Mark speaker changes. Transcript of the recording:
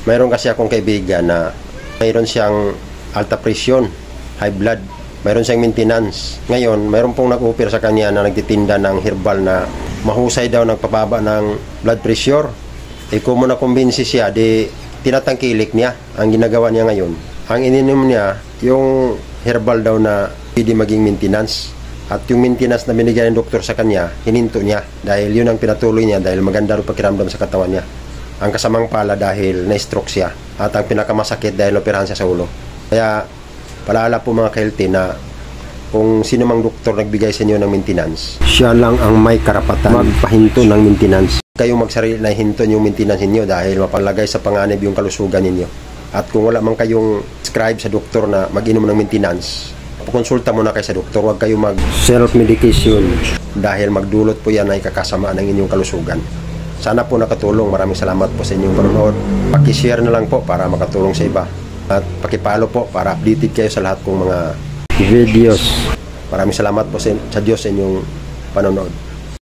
Speaker 1: mayroon kasi akong kaibigan na mayroon siyang alta presyon, high blood, mayroon siyang maintenance. Ngayon, mayroon pong nag-offer sa kanya na nagtitinda ng herbal na mahusay daw nagpababa ng blood pressure. Kung mo na-convince siya, di tinatangkilik niya ang ginagawa niya ngayon. Ang ininom niya, yung herbal daw na pwede maging maintenance. At yung maintenance na binigyan ng doktor sa kanya, hininto niya. Dahil yun ang pinatuloy niya dahil maganda rin pakiramdam sa katawan niya. Ang kasamang pala dahil na-stroke siya. At ang pinakamasakit dahil operahan siya sa ulo. Kaya palaala po mga ka-healthy na kung sino mang doktor nagbigay sa inyo ng maintenance, siya lang ang may karapatan magpahinto ng maintenance. Kayong magsarili na hinto yung maintenance ninyo dahil mapalagay sa panganib yung kalusugan ninyo. At kung wala man kayong scribe sa doktor na mag-inom ng maintenance, konsulta muna kayo sa doktor. Huwag kayo mag self-medication dahil magdulot po yan ay kakasama ng inyong kalusugan. Sana po nakatulong. Maraming salamat po sa inyong panonood. Paki-share na lang po para makatulong sa iba. At paki-follow po para updated kayo sa lahat kong mga videos. Maraming salamat po sa Diyos sa inyong panonood.